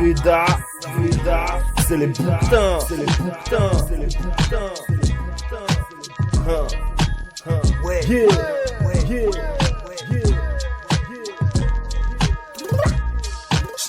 Vida, c'est les boutins, c'est les boutins, c'est les boutins, c'est les boutins. Yeah, yeah, yeah.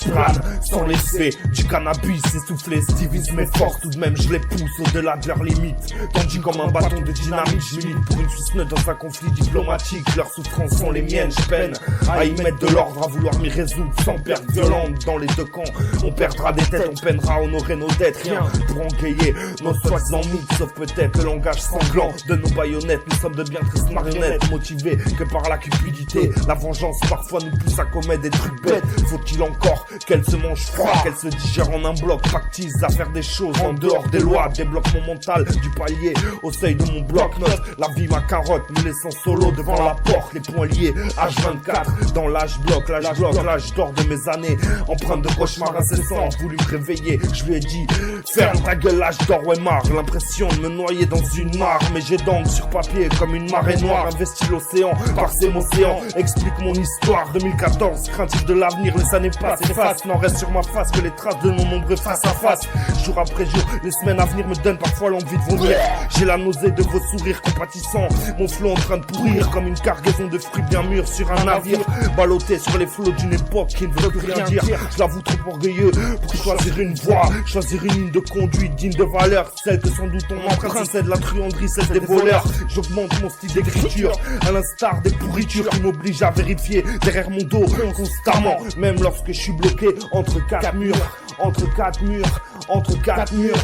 J'plane sans l'effet du cannabis essoufflé, divise mes forces, tout de même je les pousse au-delà de leurs limites. Tandis comme un bâton de dynamite, je milite pour une Suisse neutre dans un conflit diplomatique. Leurs souffrances sont les miennes, je peine à y mettre de l'ordre, à vouloir m'y résoudre sans perte violente dans les deux camps. On perdra des têtes, on peinera à honorer nos dettes, rien pour engayer nos soi-disant mythes, sauf peut-être le langage sanglant de nos baïonnettes. Nous sommes de bien tristes marionnettes, motivés que par la cupidité. La vengeance parfois nous pousse à commettre des trucs bêtes. Faut-il encore qu'elle se mange froid, qu'elle se digère en un bloc, factice à faire des choses en dehors des lois, débloque mon mental du palier au seuil de mon bloc-notes. La vie ma carotte, me laissant solo devant la porte, les poings liés, H24 dans l'âge bloc, l'âge d'or de mes années, empreinte de cauchemar incessant, voulu me réveiller, je lui ai dit ferme ta gueule, l'âge d'or, ouais marre, l'impression de me noyer dans une mare, mais j'ai d'encre sur papier comme une marée noire, investi l'océan par ces océans, explique mon histoire, 2014, craintif de l'avenir, les années passent, efface, n'en reste sur ma face que les traces de nos nombreux face à face. Jour après jour, les semaines à venir me donnent parfois l'envie de vomir. J'ai la nausée de vos sourires compatissants, mon flot en train de pourrir comme une cargaison de fruits bien mûrs sur un navire, ballotté sur les flots d'une époque qui ne veut plus rien dire. Je l'avoue trop orgueilleux pour choisir une voie, choisir une ligne de conduite digne de valeur, celle que sans doute on emprunte, celle de la truanderie, celle des voleurs. J'augmente mon style d'écriture à l'instar des pourritures qui m'obligent à vérifier derrière mon dos constamment, même lorsque je suis bloqué entre quatre murs, entre quatre murs, entre quatre murs.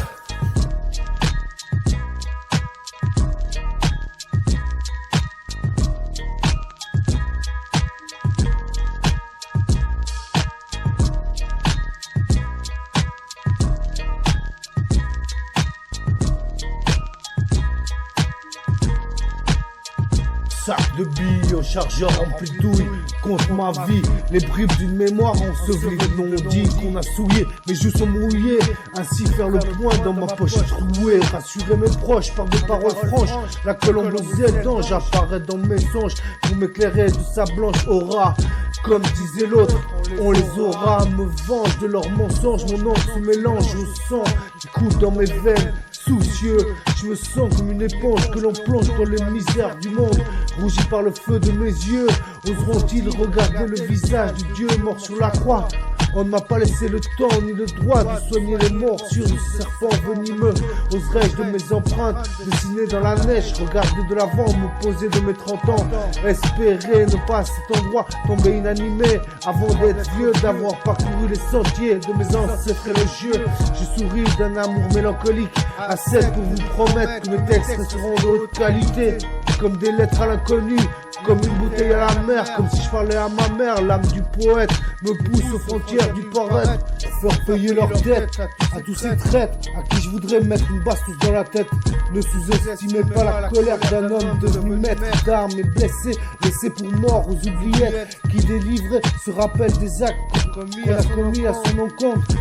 Sac de billes au chargeur rempli de douilles, contre ma vie, les bribes d'une mémoire ensevelie de non-dits qu'on a souillés, mes joues sont mouillés, ainsi faire le point dans ma poche trouée, rassurer mes proches par des paroles franches, la colombe aux ailes d'ange apparaît dans mes songes, pour m'éclairer de sa blanche aura, comme disait l'autre, on les aura, me venge de leurs mensonges, mon encre se mélange au sang qui coule dans mes veines. Soucieux, je me sens comme une éponge que l'on plonge dans les misères du monde. Rougi par le feu de mes yeux, oseront-ils regarder le visage du Dieu mort sur la croix? On ne m'a pas laissé le temps ni le droit de soigner les morts sur le serpent venimeux. Oserais-je de mes empreintes dessiner dans la neige, regarder de l'avant, me poser de mes 30 ans, espérer ne pas à cet endroit tomber inanimé avant d'être vieux, d'avoir parcouru les sentiers de mes ancêtres élogieux. Je souris d'un amour mélancolique, assez pour vous promettre que mes textes resteront de haute qualité, comme des lettres à l'inconnu, comme une bouteille à la mer, comme si je parlais à ma mère. L'âme du poète me pousse aux frontières du paraître, pour faire payer leurs dettes à tous ces traîtres à qui je voudrais mettre une bastos dans la tête. Ne sous-estimez pas la colère d'un homme devenu maître d'armes et blessé, laissé pour mort aux oubliettes, qui délivré se rappelle des actes qu'on a commis à son encontre.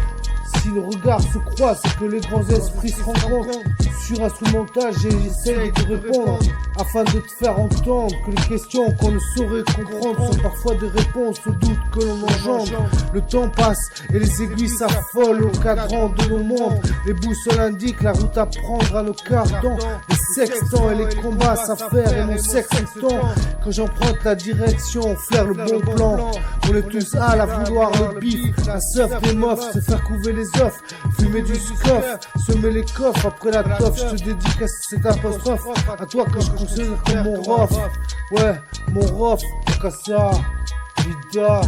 Si le regard se croise, c'est que les grands esprits se rencontrent. Sur instrumental, j'essaie de te répondre, afin de te faire entendre que les questions qu'on ne saurait comprendre sont parfois des réponses aux doutes que l'on engendre. Le temps passe et les aiguilles s'affolent au cadran de nos mondes. Les boussoles indiquent la route à prendre à nos cardans. Les sextants et les combats s'affairent et mon sexe tend. Quand j'emprunte la direction, on flaire le bon plan. On est tous à vouloir le bif, la seuf des mofs, se faire couver les œufs, fumer du scoff, semer les coffres après la toffe. Je te dédicace cette apostrophe à toi que je considère comme mon rof. Ouais, mon rof, Casa, Vida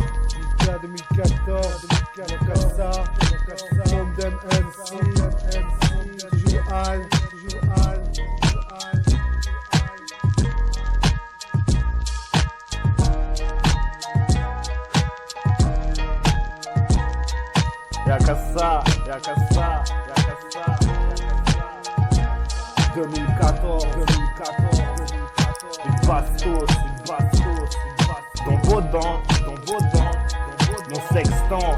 2014, Casa, Mondem MC, toujours Al, Yakasa, 2014, une bastos, dans vos dents, mon sextant.